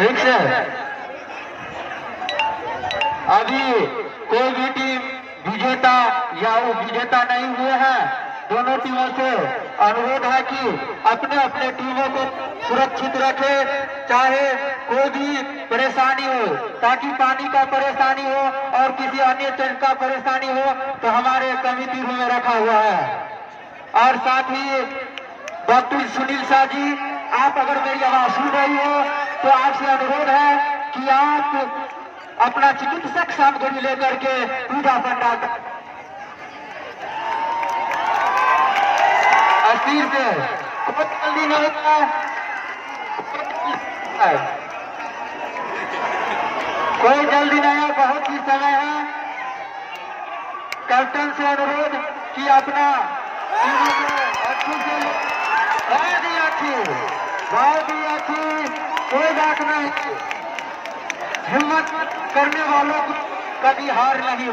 ठीक से अभी कोई भी टीम विजेता या उपविजेता नहीं हुए हैं। दोनों टीमों से अनुरोध है कि अपने अपने टीमों को सुरक्षित रखे, चाहे कोई भी परेशानी हो, ताकि पानी का परेशानी हो और किसी अन्य चीज का परेशानी हो तो हमारे कमिटी रूम में रखा हुआ है। और साथ ही डॉक्टर सुनील शाह जी, आप अगर मेरी आवाज सुन रही हो तो आपसे अनुरोध है कि आप अपना चिकित्सक सामग्री लेकर के पूजा पंडाल अस्थिर से कोई जल्दी नहीं है, कोई जल्दी नहीं है, बहुत ही समय है। कैप्टन से अनुरोध कि अपना अच्छी से बहुत ही अच्छी, कोई बात नहीं, हिम्मत करने वालों को कभी हार नहीं